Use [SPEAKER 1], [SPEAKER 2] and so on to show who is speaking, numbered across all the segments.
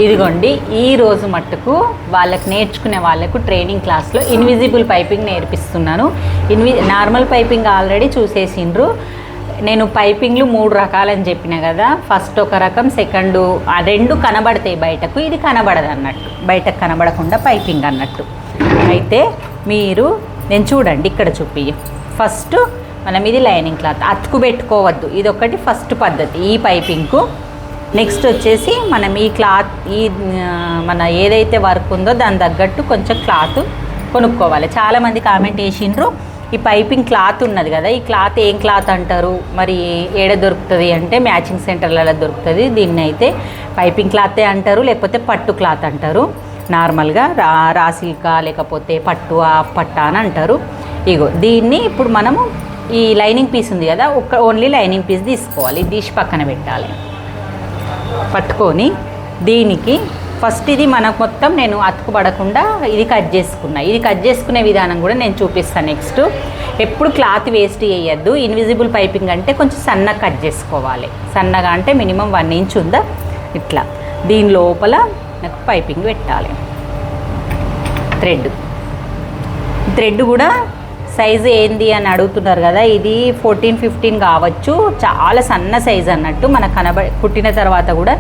[SPEAKER 1] ఇదిగోండి ఈ రోజు మట్టుకు వాళ్ళకి నేర్చుకునే వాళ్ళకు ట్రైనింగ్ క్లాస్లో ఇన్విజిబుల్ పైపింగ్ నేర్పిస్తున్నాను. నార్మల్ పైపింగ్ ఆల్రెడీ చూసేసిండ్రు. నేను పైపింగ్లు 3 రకాలని చెప్పిన కదా. ఫస్ట్ ఒక రకం, సెకండ్ ఆ 2 కనబడతాయి బయటకు, ఇది కనబడదు అన్నట్టు, బయటకు కనబడకుండా పైపింగ్ అన్నట్టు. అయితే మీరు నేను చూడండి ఇక్కడ ఫస్ట్ మనం ఇది లైనింగ్ క్లాత్ అతుకు పెట్టుకోవద్దు, ఇది ఒకటి ఫస్ట్ పద్ధతి ఈ పైపింగ్కు. నెక్స్ట్ వచ్చేసి మనం ఈ క్లాత్ మన ఏదైతే వర్క్ ఉందో దాని తగ్గట్టు కొంచెం క్లాత్ కొనుక్కోవాలి. చాలామంది కామెంట్ చేసిండ్రు ఈ పైపింగ్ క్లాత్ ఉన్నది కదా, ఈ క్లాత్ ఏం క్లాత్ అంటారు, మరి ఏడ దొరుకుతుంది అంటే మ్యాచింగ్ సెంటర్లలో దొరుకుతుంది. దీన్ని అయితే పైపింగ్ క్లాతే అంటారు, లేకపోతే పట్టు క్లాత్ అంటారు. నార్మల్గా రాసిల్కా లేకపోతే పట్టు పట్ట అని అంటారు. ఇగో దీన్ని ఇప్పుడు మనము ఈ లైనింగ్ పీస్ ఉంది కదా, ఓన్లీ లైనింగ్ పీస్ తీసుకోవాలి, తీసి పక్కన పెట్టాలి. పట్టుకొని దీనికి ఫస్ట్ ఇది మనకు మొత్తం నేను అతుకుపడకుండా ఇది కట్ చేసుకున్నా. ఇది కట్ చేసుకునే విధానం కూడా నేను చూపిస్తాను నెక్స్ట్. ఎప్పుడు క్లాత్ వేస్ట్ చేయొద్దు. ఇన్విజిబుల్ పైపింగ్ అంటే కొంచెం సన్నగా కట్ చేసుకోవాలి. సన్నగా అంటే మినిమం 1 ఇంచ్ ఉందా, ఇట్లా దీని లోపల నాకు పైపింగ్ పెట్టాలి. థ్రెడ్ కూడా సైజు ఏంది అని అడుగుతున్నారు కదా, ఇది 14-15 కావచ్చు, చాలా సన్న సైజు అన్నట్టు. మనకు కుట్టిన తర్వాత కూడా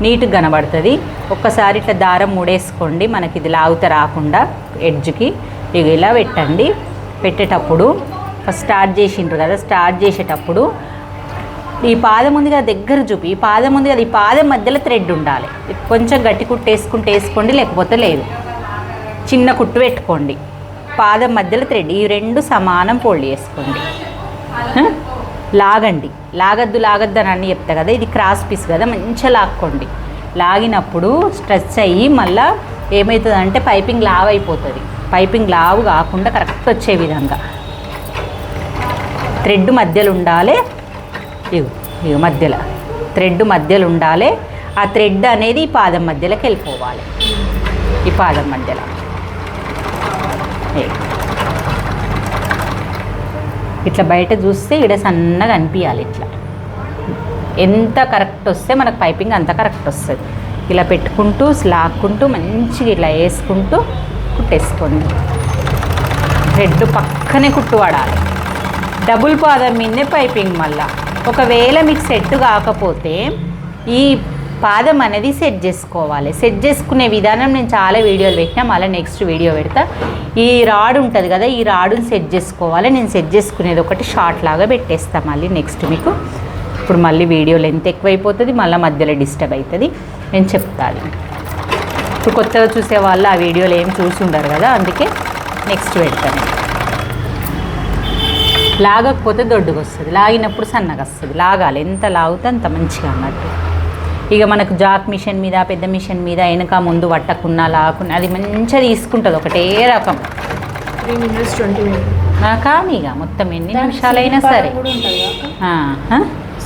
[SPEAKER 1] నీట్గా కనబడుతుంది. ఒక్కసారి ఇట్లా దారం ముడేసుకోండి, మనకి ఇది లాగుతా రాకుండా ఎడ్జ్కి. ఇక ఇలా పెట్టండి. పెట్టేటప్పుడు ఫస్ట్ స్టార్ట్ చేసిండ్రు కదా, స్టార్ట్ చేసేటప్పుడు ఈ పాదం ఉంది కదా దగ్గర చూపి, ఈ పాదం ఉంది కదా, ఈ పాదం మధ్యలో థ్రెడ్ ఉండాలి. కొంచెం గట్టి కుట్టు వేసుకోండి, లేకపోతే లేదు. చిన్న కుట్టు పెట్టుకోండి, పాదం మధ్యలో థ్రెడ్, ఈ 2 సమానం ఫోల్డ్ చేసుకోండి. లాగండి, లాగద్దు అని అన్నీ చెప్తా కదా, ఇది క్రాస్ పీస్ కదా, మంచిగా లాక్కోండి. లాగినప్పుడు స్ట్రెచ్ అయ్యి మళ్ళీ ఏమవుతుందంటే పైపింగ్ లావ్ అయిపోతుంది. పైపింగ్ లావు కాకుండా కరెక్ట్ వచ్చే విధంగా థ్రెడ్ మధ్యలో ఉండాలి. ఇవి మధ్యలో థ్రెడ్ మధ్యలో ఉండాలి. ఆ థ్రెడ్ అనేది ఈ పాదం మధ్యలోకి వెళ్ళిపోవాలి. ఈ పాదం మధ్యలో ఇట్లా బయట చూస్తే ఇక్కడ సన్నగా అనిపించాలి. ఇట్లా ఎంత కరెక్ట్ వస్తే మనకు పైపింగ్ అంత కరెక్ట్ వస్తుంది. ఇలా పెట్టుకుంటూ లాక్కుంటూ మంచిగా ఇలా వేసుకుంటూ కుట్టేసుకోండి. థ్రెడ్ పక్కనే కుట్టు పడాలి. డబుల్ పాదం మీదే పైపింగ్. మళ్ళీ ఒకవేళ మీకు సెట్ కాకపోతే ఈ పాదం అనేది సెట్ చేసుకోవాలి. సెట్ చేసుకునే విధానం నేను చాలా వీడియోలు పెట్టినా, మళ్ళీ నెక్స్ట్ వీడియో పెడతా. ఈ రాడ్ ఉంటుంది కదా, ఈ రాడుని సెట్ చేసుకోవాలి. నేను సెట్ చేసుకునేది ఒకటి షార్ట్ లాగా పెట్టేస్తాను. మళ్ళీ నెక్స్ట్ మీకు ఇప్పుడు మళ్ళీ వీడియో లెంత్ ఎక్కువైపోతుంది, మళ్ళీ మధ్యలో డిస్టర్బ్ అవుతుంది. నేను చెప్తాను. ఇప్పుడు కొత్తగా చూసే వాళ్ళు ఆ వీడియోలో ఏం చూసి ఉండరు కదా, అందుకే నెక్స్ట్ పెడతాను. లాగకపోతే దొడ్డుగా వస్తుంది, లాగినప్పుడు సన్నగా వస్తుంది. లాగాలి, ఎంత లాగితే అంత మంచిగా అన్నట్టు. ఇక మనకు జాక్ మిషన్ మీద, పెద్ద మిషన్ మీద వెనక ముందు పట్టకున్నా లాకున్నా అది మంచిగా తీసుకుంటుంది. ఒకటే రకం
[SPEAKER 2] 3 minutes 20 minutes
[SPEAKER 1] కానీ ఇక మొత్తం ఎన్ని నిమిషాలైనా సరే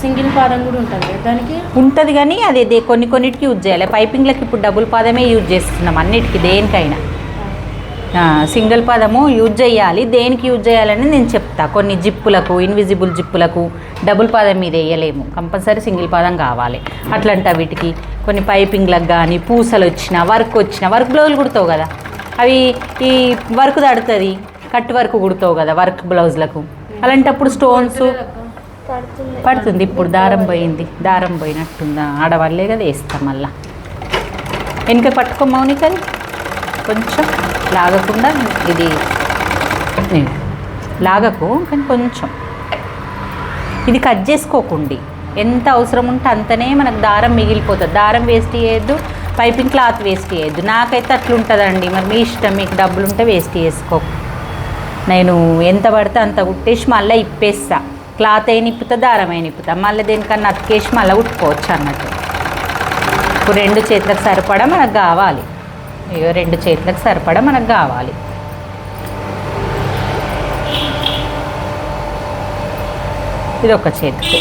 [SPEAKER 2] సింగిల్ పాదం కూడా ఉంటుంది దానికి
[SPEAKER 1] ఉంటుంది. కానీ అది కొన్నిటికి యూజ్ చేయాలి. పైపింగ్లకి ఇప్పుడు డబుల్ పాదమే యూజ్ చేస్తున్నాం అన్నిటికీ. దేనికైనా సింగిల్ పాదము యూజ్ చేయాలి. దేనికి యూజ్ చేయాలని నేను చెప్తా. కొన్ని జిప్పులకు, ఇన్విజిబుల్ జిప్పులకు డబుల్ పాదం మీద వేయలేము, కంపల్సరీ సింగిల్ పాదం కావాలి. అట్లంటా వీటికి కొన్ని పైపింగ్లకు కానీ పూసలు వర్క్ బ్లౌజులు కుడతావు కదా, అవి ఈ వర్క్ తడుతుంది, కట్ వర్క్ కుడతావు కదా వర్క్ బ్లౌజులకు. అలాంటప్పుడు స్టోన్స్ పడుతుంది. ఇప్పుడు దారం పోయినట్టుందా, ఆడవాళ్ళే కదా వేస్తాం. మళ్ళా వెనుక పట్టుకో మౌనికని, కొంచెం లాగకుండా, ఇది లాగకు కానీ కొంచెం ఇది కట్ చేసుకోకండి. ఎంత అవసరం ఉంటే అంతనే మనకు దారం మిగిలిపోతుంది. దారం వేస్ట్ చేయొద్దు, పైపింగ్ క్లాత్ వేస్ట్ చేయొద్దు. నాకైతే అట్లుంటుందండి. మరి మీ ఇష్టం, మీకు డబ్బులు ఉంటే వేస్ట్ చేసుకో. నేను ఎంత పడితే అంత కుట్టేసి మళ్ళీ ఇప్పేస్తా. క్లాత్ అయిన ఇప్పుతా, దారం అయిన ఇప్పుతా, మళ్ళీ దేనికన్నా అతికేసి మళ్ళీ కుట్టుకోవచ్చు అన్నట్టు. ఇప్పుడు 2 చేతులకు సరిపడా మనకు కావాలి. 2 చేతులకు సరిపడా మనకు కావాలి. ఇది ఒక చేతికి,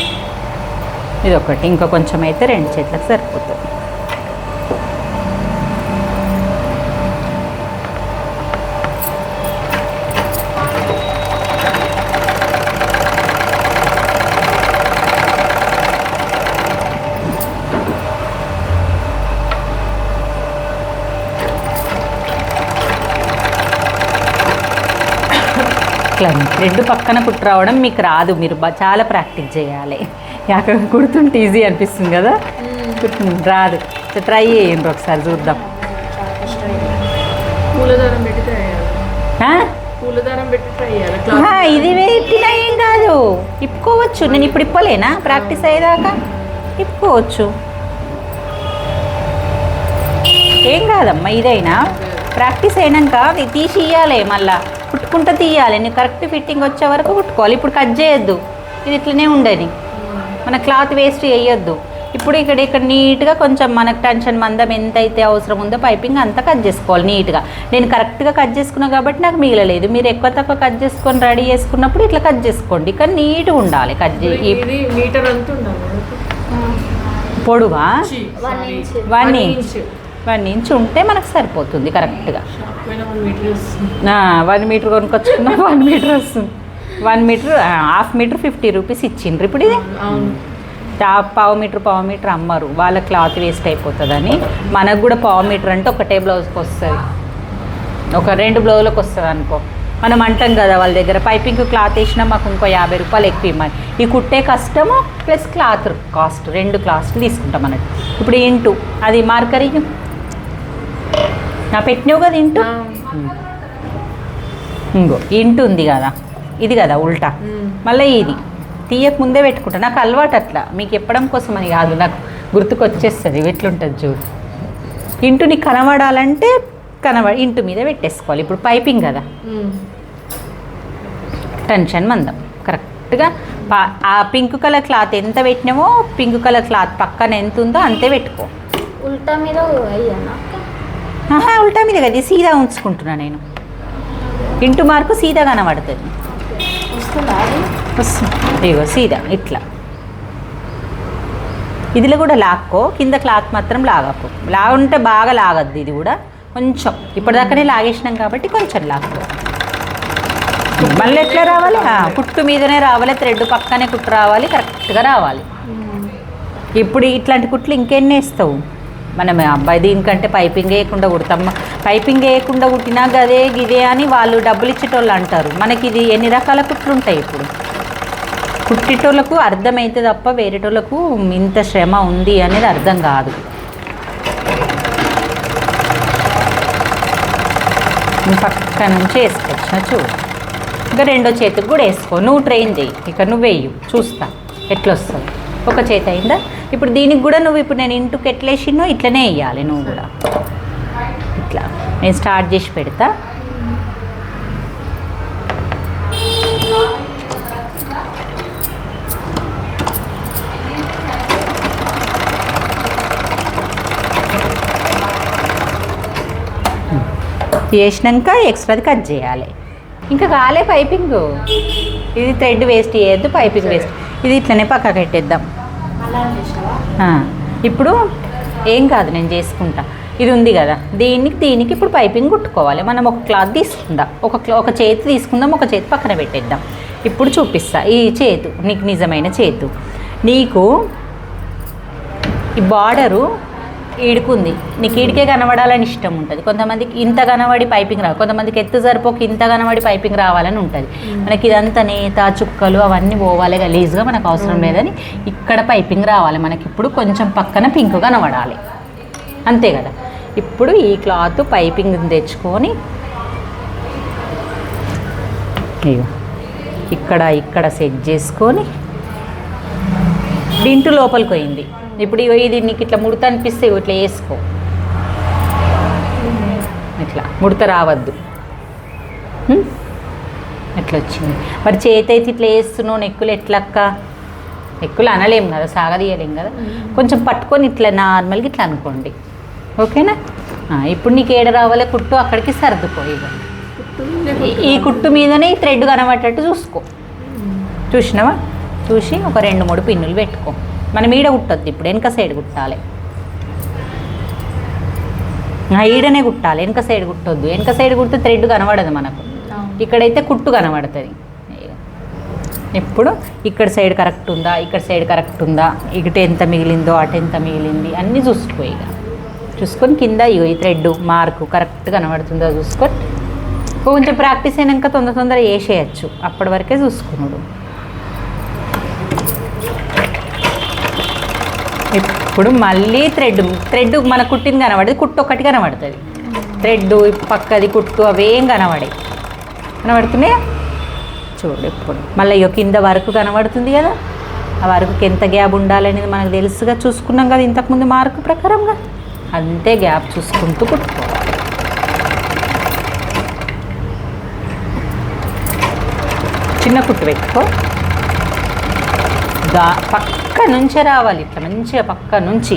[SPEAKER 1] ఇది ఒకటి, ఇంకా కొంచెం అయితే 2 చేతులకు సరిపోతుంది. ఇట్లా థ్రెడ్ పక్కన కుట్టు రావడం మీకు రాదు, మీరు చాలా ప్రాక్టీస్ చేయాలి. అక్కడ కుడుతుంటే ఈజీ అనిపిస్తుంది కదా, రాదు. ట్రై చేయండి ఒకసారి చూద్దాం.
[SPEAKER 2] పూలదారం పెట్టి ట్రై చేయాలి. పూలదారం పెట్టి ట్రై చేయాలి.
[SPEAKER 1] ఇది పెట్టినా ఏం కాదు, ఇప్పుకోవచ్చు. నేను ఇప్పుడు ఇప్పలేనా, ప్రాక్టీస్ అయ్యేదాకా ఇప్పుకోవచ్చు, ఏం కాదమ్మా. ఇదైనా ప్రాక్టీస్ అయినాక తీసి ఇయ్యాలి, మళ్ళీ కుట్టుకుంటూ తీయాలి. నీకు కరెక్ట్ ఫిట్టింగ్ వచ్చే వరకు కుట్టుకోవాలి. ఇప్పుడు కట్ చేయొద్దు, ఇది ఇట్లనే ఉండని, మన క్లాత్ వేస్ట్ చేయొద్దు. ఇప్పుడు ఇక్కడ నీట్గా కొంచెం మనకు టెన్షన్ మందం ఎంత అయితే అవసరం ఉందో పైపింగ్ అంతా కట్ చేసుకోవాలి నీట్గా. నేను కరెక్ట్గా కట్ చేసుకున్నాను కాబట్టి నాకు మిగలలేదు. మీరు ఎక్కువ తక్కువ కట్ చేసుకొని రెడీ చేసుకున్నప్పుడు ఇట్లా కట్ చేసుకోండి, కానీ నీట్గా ఉండాలి. కట్ చేసి
[SPEAKER 2] మీటర్ అంతా ఉండాలి.
[SPEAKER 1] పొడుగా
[SPEAKER 2] 1
[SPEAKER 1] ఇంచ్ ఉంటే మనకు సరిపోతుంది కరెక్ట్గా. 1 మీటర్ కొనుక్కొచ్చుకున్నా 1 మీటర్ వస్తుంది. 1 మీటర్, హాఫ్ మీటర్ 50 రూపీస్ ఇచ్చిండ్రు. ఇప్పుడు ఇది పావు మీటర్ అమ్మరు, వాళ్ళ క్లాత్ వేస్ట్ అయిపోతుందని. మనకు కూడా పావు మీటర్ అంటే ఒకటే బ్లౌజ్కి వస్తుంది, ఒక 2 బ్లౌజ్లకు వస్తుంది అనుకో. మనం అంటాం కదా వాళ్ళ దగ్గర, పైపింగ్ క్లాత్ వేసినా మాకు ఇంకో 50 రూపాయలు ఎక్కువ ఇవ్వాలి. ఈ కుట్టే కష్టము ప్లస్ క్లాత్ కాస్ట్, 2 కాస్ట్లు తీసుకుంటాం అన్నట్టు. ఇప్పుడు ఇంటూ అది మార్కరీ నా పెట్టినావు కదా, ఇంకో ఇంటూ ఉంది కదా, ఇది కదా ఉల్టా. మళ్ళీ ఇది తీయక ముందే పెట్టుకుంటా, నాకు అలవాటు అట్లా. మీకు చెప్పడం కోసం అని కాదు, నాకు గుర్తుకొచ్చేస్తుంది ఎట్లుంటుంది చూడు. ఇంటూ నీకు కనబడాలంటే ఇంటూ మీద పెట్టేసుకోవాలి. ఇప్పుడు పైపింగ్ కదా, టెన్షన్ మందం కరెక్ట్గా ఆ పింక్ కలర్ క్లాత్ ఎంత పెట్టినామో పింక్ కలర్ క్లాత్ పక్కన ఎంత ఉందో అంతే పెట్టుకో.
[SPEAKER 3] ఉల్టా మీద
[SPEAKER 1] ఉల్టా మీద కదా, సీదా ఉంచుకుంటున్నా నేను. ఇంటూ మార్కు సీదా కనబడుతుంది. వస్తుంది ఇగో సీదా ఇట్లా. ఇదిలో కూడా లాక్కో, కింద క్లాత్ మాత్రం లాగకు. లాగుంటే బాగా లాగద్దు, ఇది కూడా కొంచెం ఇప్పటిదాకానే లాగేసినాం కాబట్టి కొంచెం లాక్కో. మళ్ళీ ఎట్లా రావాలి, కుట్టు మీదనే రావాలి, థ్రెడ్ పక్కనే కుట్టు రావాలి, కరెక్ట్గా రావాలి. ఇప్పుడు ఇట్లాంటి కుట్లు ఇంకెన్ని వేస్తావు మనం. అబ్బాయి దీనికంటే పైపింగ్ వేయకుండా కుడతాం, పైపింగ్ వేయకుండా కుట్టినా గదే గిదే అని వాళ్ళు డబ్బులు ఇచ్చేటోళ్ళు అంటారు. మనకి ఇది ఎన్ని రకాల కుట్లు ఉంటాయి. ఇప్పుడు కుట్టేటోళ్ళకు అర్థమైతే తప్ప వేరేటోళ్ళకు ఇంత శ్రమ ఉంది అనేది అర్థం కాదు. పక్క నుంచి వేసుకోవచ్చు చూడు. ఇంకా రెండో చేతికి కూడా వేసుకో, నువ్వు ట్రైన్ చేయి. ఇక నువ్వు వేయు, చూస్తా ఎట్లా వస్తుంది. ఒక చేతి అయిందా. ఇప్పుడు దీనికి కూడా నువ్వు ఇప్పుడు నేను ఇంటికి ఎట్లా వేసినో ఇట్లనే వేయాలి నువ్వు కూడా. ఇట్లా నేను స్టార్ట్ చేసి పెడతా. వేసినాక ఎక్స్ట్రాది కట్ చేయాలి. ఇంకా కాలే పైపింగ్, ఇది థ్రెడ్ వేస్ట్ చేయొద్దు, పైపింగ్ వేస్ట్. ఇది ఇట్లనే పక్కకు పెట్టేద్దాం. ఇప్పుడు ఏం కాదు, నేను చేసుకుంటా. ఇది ఉంది కదా, దీనికి ఇప్పుడు పైపింగ్ కుట్టుకోవాలి. మనం ఒక క్లాత్ తీసుకుందాం, ఒక చేతి తీసుకుందాం, ఒక చేతి పక్కన పెట్టేద్దాం. ఇప్పుడు చూపిస్తా. ఈ చేతు నీకు నిజమైన చేతు. నీకు ఈ బార్డరు ఈడుకుంది, నీకు ఈడికే కనబడాలని ఇష్టం ఉంటుంది. కొంతమందికి ఇంత కనబడి పైపింగ్ రావాలి, కొంతమందికి ఎత్తు సరిపోక ఇంత కనబడి పైపింగ్ రావాలని ఉంటుంది. మనకి ఇదంతా నేత చుక్కలు అవన్నీ పోవాలి గలీజ్గా, మనకు అవసరం లేదని ఇక్కడ పైపింగ్ రావాలి. మనకి ఇప్పుడు కొంచెం పక్కన పింక్ కనబడాలి, అంతే కదా. ఇప్పుడు ఈ క్లాత్ పైపింగ్ తెచ్చుకొని ఇక్కడ సెట్ చేసుకొని దీంట్లో లోపలికి పోయింది. ఇప్పుడు ఇది నీకు ఇట్లా ముడత అనిపిస్తే ఇట్లా వేసుకో, ఇట్లా ముడత రావద్దు. ఎట్లా వచ్చింది మరి. చేతి అయితే ఇట్లా వేస్తున్నావు, నెక్కులు ఎట్లక్క, నెక్కులు అనలేము కదా, సాగదీయలేము కదా. కొంచెం పట్టుకొని ఇట్లా నార్మల్గా ఇట్లా అనుకోండి, ఓకేనా. ఇప్పుడు నీకు ఏడ రావాలే కుట్టు అక్కడికి సర్దుకో. ఈ కుట్టు మీదనే ఈ థ్రెడ్ కనబట్టేట్టు చూసుకో. చూసినావా, చూసి ఒక 2-3 పిన్నులు పెట్టుకో. మనం ఈడ కుట్టొద్దు, ఇప్పుడు వెనక సైడ్ కుట్టాలి. ఈడనే కుట్టాలి, వెనక సైడ్ కుట్టొద్దు. వెనక సైడ్ కుడితే థ్రెడ్ కనబడదు మనకు, ఇక్కడైతే కుట్టు కనబడుతుంది. ఇప్పుడు ఇక్కడ సైడ్ కరెక్ట్ ఉందా, ఇక్కడ సైడ్ కరెక్ట్ ఉందా, ఇటు ఎంత మిగిలిందో అటు ఎంత మిగిలింది అన్నీ చూసుకో. ఇక చూసుకొని కింద ఈ థ్రెడ్ మార్కు కరెక్ట్ కనబడుతుందో చూసుకొని కొంచెం ప్రాక్టీస్ అయినాక తొందర వేసేయచ్చు, అప్పటి వరకే చూసుకున్నాడు. ఇప్పుడు మళ్ళీ థ్రెడ్ మన కుట్టింది కనబడదు, కుట్టు ఒక్కటి కనబడుతుంది. థ్రెడ్ పక్కది కుట్టు అవేం కనబడుతున్నాయి చూడు. ఇప్పుడు మళ్ళీ కింద వరకు కనబడుతుంది కదా, ఆ వరకుకి ఎంత గ్యాప్ ఉండాలనేది మనకు తెలుసుగా, చూసుకున్నాం కదా ఇంతకుముందు మార్కు ప్రకారంగా. అంతే గ్యాప్ చూసుకుంటూ కుట్టుకోవాలి. చిన్న కుట్టు పెట్టుకో, పక్క నుంచే రావాలి, ఇట్లా మంచిగా పక్క నుంచి.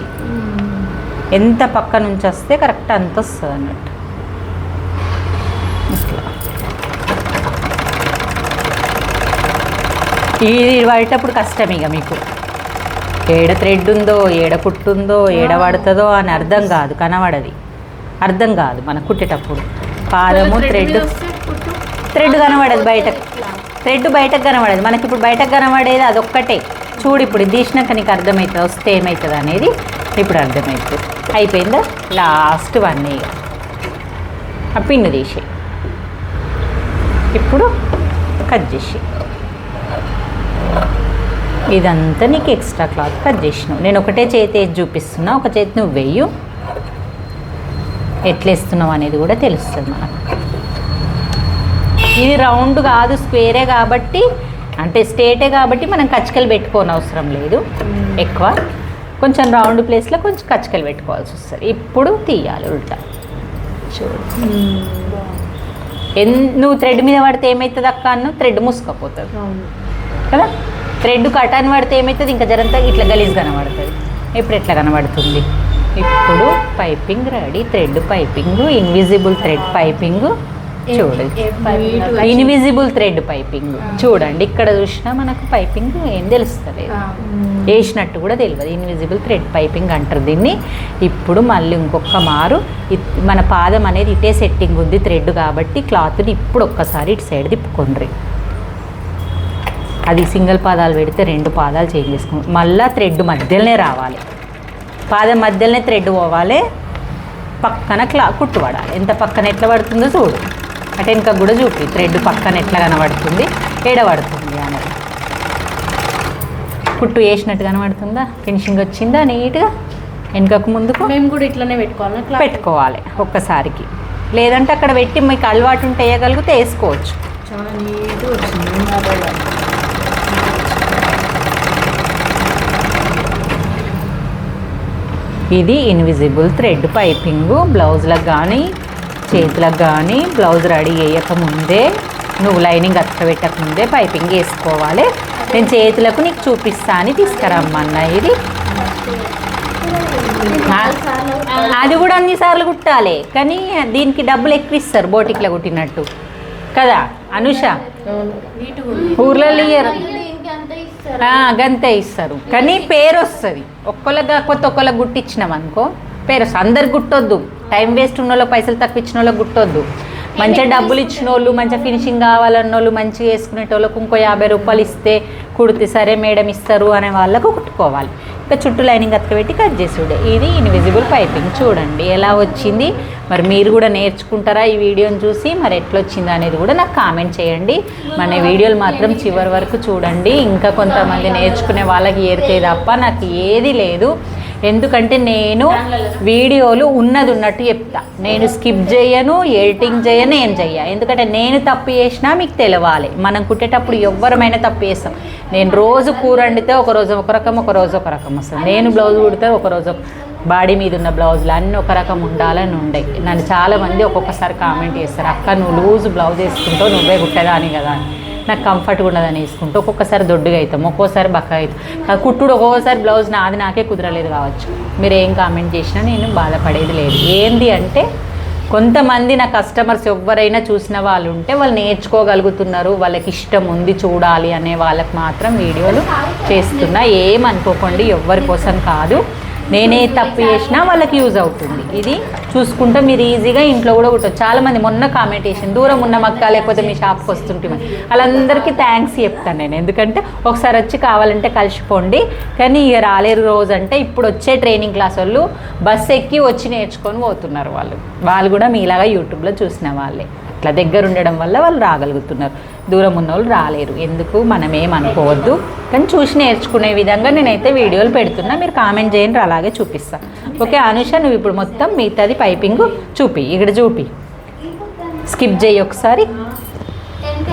[SPEAKER 1] ఎంత పక్క నుంచి వస్తే కరెక్ట్ అంత వస్తుంది అన్నట్టు. ఇట్లా ఇది పడేటప్పుడు కష్టం ఇక మీకు, ఏడ థ్రెడ్ ఉందో ఏడ కుట్టుందో ఏడ పడుతుందో అని అర్థం కాదు, కనబడది, అర్థం కాదు మనకు కుట్టేటప్పుడు. పాదము థ్రెడ్ కనబడదు బయటకు, థ్రెడ్ బయటకు కనబడదు మనకి. ఇప్పుడు బయటకు కనబడేది అదొక్కటే. చూడు ఇప్పుడు తీసినాక నీకు అర్థమవుతుంది వస్తే ఏమవుతుంది అనేది ఇప్పుడు అర్థమవుతుంది. అయిపోయిందా? లాస్ట్ వన్ ఇక ఆ పిన్ను తీసి ఇప్పుడు కట్ చేసి, ఇదంతా నీకు ఎక్స్ట్రా క్లాత్ కట్ చేసినావు. నేను ఒకటే చేతి వేసి చూపిస్తున్నా, ఒక చేతి నువ్వు వెయ్యు, ఎట్లా వేస్తున్నావు అనేది కూడా తెలుస్తుంది మనకు. ఇది రౌండ్ కాదు, స్క్వేరే కాబట్టి, అంటే స్ట్రేటే కాబట్టి మనం కచ్చికలు పెట్టుకోని అవసరం లేదు ఎక్కువ. కొంచెం రౌండ్ ప్లేస్లో కొంచెం కచ్చికలు పెట్టుకోవాల్సి వస్తుంది. ఇప్పుడు తీయాలి ఉల్టా. చూడు నువ్వు థ్రెడ్ మీద పడితే ఏమవుతుంది అక్క అన్న, థ్రెడ్ మూసుకపోతుంది కదా. థ్రెడ్ కటాన్ పడితే ఏమవుతుంది, ఇంకా జరంతా ఇట్లా గలీజ్ కనబడుతుంది. ఇప్పుడు ఎట్లా కనబడుతుంది? ఇప్పుడు piping ready. Thread piping, invisible thread piping చూడండి, ఇన్విజిబుల్ థ్రెడ్ పైపింగ్ చూడండి. ఇక్కడ చూసినా మనకు పైపింగ్ ఏం తెలుస్తుంది, వేసినట్టు కూడా తెలియదు. ఇన్విజిబుల్ థ్రెడ్ పైపింగ్ అంటారు దీన్ని. ఇప్పుడు మళ్ళీ ఇంకొక మారు మన పాదం అనేది ఇటే సెట్టింగ్ ఉంది థ్రెడ్ కాబట్టి, క్లాత్ని ఇప్పుడు ఒక్కసారి ఇటు సైడ్ తిప్పుకోండి. అది సింగిల్ పాదాలు పెడితే 2 పాదాలు చేంజ్ చేసుకుంటాం. మళ్ళీ థ్రెడ్ మధ్యలోనే రావాలి, పాదం మధ్యలోనే థ్రెడ్ పోవాలి, పక్కన కుట్టు పడాలి. ఎంత పక్కన ఎట్లా పడుతుందో చూడు, అటు వెనుక కూడా చూపి. థ్రెడ్ పక్కన ఎట్లా కనబడుతుంది, ఏడబడుతుంది అనేది. కుట్టు వేసినట్టు కనబడుతుందా, ఫినిషింగ్ వచ్చిందా నీట్గా, వెనుకకు ముందుకు.
[SPEAKER 2] మేము కూడా ఇట్లనే
[SPEAKER 1] పెట్టుకోవాలి ఒక్కసారికి. లేదంటే అక్కడ పెట్టి మీకు అలవాటు ఉంటే వేయగలిగితే వేసుకోవచ్చు.
[SPEAKER 2] చాలా నీట్గా వచ్చింది.
[SPEAKER 1] ఇది ఇన్విజిబుల్ థ్రెడ్ పైపింగు. బ్లౌజ్లకు కానీ చేతులకు కానీ బ్లౌజ్ రెడీ వేయకముందే, నువ్వు లైనింగ్ అతకబెట్టకముందే పైపింగ్ వేసుకోవాలి. నేను చేతులకు నీకు చూపిస్తా అని తీసుకురమ్మన్నా. ఇది అది కూడా అన్నిసార్లు కుట్టాలి, కానీ దీనికి డబ్బులు ఎక్కువ ఇస్తారు బోటిక్లో కుట్టినట్టు కదా అనుష. ఊర్లలో ఇయ్యరు, గంతే ఇస్తారు, కానీ పేరు వస్తుంది. కొత్త ఒక్కళ్ళకి గుట్టించినాం అనుకో పేరు వస్తుంది. అందరికి గుట్టొద్దు, టైం వేస్ట్ ఉన్న వాళ్ళకి, పైసలు తక్కువ ఇచ్చిన వాళ్ళకి గుట్టొద్దు. మంచిగా డబ్బులు ఇచ్చిన వాళ్ళు, మంచిగా ఫినిషింగ్ కావాలన్న వాళ్ళు, మంచిగా వేసుకునేటోళ్ళకు ఇంకో 50 రూపాయలు ఇస్తే కుడితే సరే మేడం ఇస్తారు అనే వాళ్ళకు కుట్టుకోవాలి. ఇంకా చుట్టూ లైనింగ్ అతకబెట్టి కట్ చేసుడే. ఇది ఇన్విజిబుల్ పైపింగ్ చూడండి ఎలా వచ్చింది. మరి మీరు కూడా నేర్చుకుంటారా ఈ వీడియోని చూసి? మరి ఎట్లా వచ్చిందా అనేది కూడా నాకు కామెంట్ చేయండి. మన వీడియోలు మాత్రం చివరి వరకు చూడండి. ఇంకా కొంతమంది నేర్చుకునే వాళ్ళకి ఏరితే తప్ప నాకు ఏది లేదు. ఎందుకంటే నేను వీడియోలు ఉన్నది ఉన్నట్టు చెప్తా, నేను స్కిప్ చేయను, ఎడిటింగ్ చేయను, ఏం చెయ్య. ఎందుకంటే నేను తప్పు చేసినా మీకు తెలవాలి. మనం కుట్టేటప్పుడు ఎవ్వరమైనా తప్పు చేస్తాం. నేను రోజు కూర వండితే ఒకరోజు ఒక రకం, ఒకరోజు ఒక రకం వస్తుంది. నేను బ్లౌజ్ కుడితే ఒకరోజు బాడీ మీద ఉన్న బ్లౌజులు అన్నీ ఒక రకం ఉండాలని ఉండే. నన్ను చాలామంది ఒక్కొక్కసారి కామెంట్ చేస్తారు, అక్క నువ్వు లూజ్ బ్లౌజ్ వేసుకుంటావు, నువ్వే కుట్టేదాని కదా అని. నాకు కంఫర్ట్గా ఉండదని వేసుకుంటూ ఒక్కొక్కసారి దొడ్డుగా అవుతాం, ఒక్కోసారి బక్క అవుతాం. కుట్టుడు ఒక్కొక్కసారి బ్లౌజ్ నాది నాకే కుదరలేదు కావచ్చు. మీరు ఏం కామెంట్ చేసినా నేను బాధపడేది లేదు. ఏంది అంటే కొంతమంది నా కస్టమర్స్ ఎవరైనా చూసిన వాళ్ళు ఉంటే వాళ్ళు నేర్చుకోగలుగుతున్నారు, వాళ్ళకి ఇష్టం ఉంది చూడాలి అనే వాళ్ళకి మాత్రం వీడియోలు చేస్తున్నా. ఏమనుకోకండి, ఎవరి కోసం కాదు. నేనే తప్పు చేసినా వాళ్ళకి యూజ్ అవుతుంది. ఇది చూసుకుంటే మీరు ఈజీగా ఇంట్లో కూడా కుట్టచ్చు. చాలామంది మొన్న కామెంట్ చేసింది, దూరం ఉన్న మక్క లేకపోతే మీ షాప్కి వస్తుంటే వాళ్ళందరికీ థ్యాంక్స్ చెప్తాను నేను. ఎందుకంటే ఒకసారి వచ్చి కావాలంటే కలిసిపోండి, కానీ ఇక రాలేరు రోజు అంటే ఇప్పుడు వచ్చే ట్రైనింగ్ క్లాస్ వాళ్ళు బస్సు ఎక్కి వచ్చి నేర్చుకొని పోతున్నారు. వాళ్ళు కూడా మీలాగా యూట్యూబ్లో చూసిన వాళ్ళే. అట్లా దగ్గర ఉండడం వల్ల వాళ్ళు రాగలుగుతున్నారు. దూరం ఉన్న వాళ్ళు రాలేరు. ఎందుకు మనం ఏమనుకోవద్దు, కానీ చూసి నేర్చుకునే విధంగా నేనైతే వీడియోలు పెడుతున్నా. మీరు కామెంట్ చేయండి, అలాగే చూపిస్తా. ఓకే అనుష, నువ్వు ఇప్పుడు మొత్తం మిగతాది పైపింగ్ చూపి, ఇక్కడ చూపి, స్కిప్ చేయి ఒకసారి.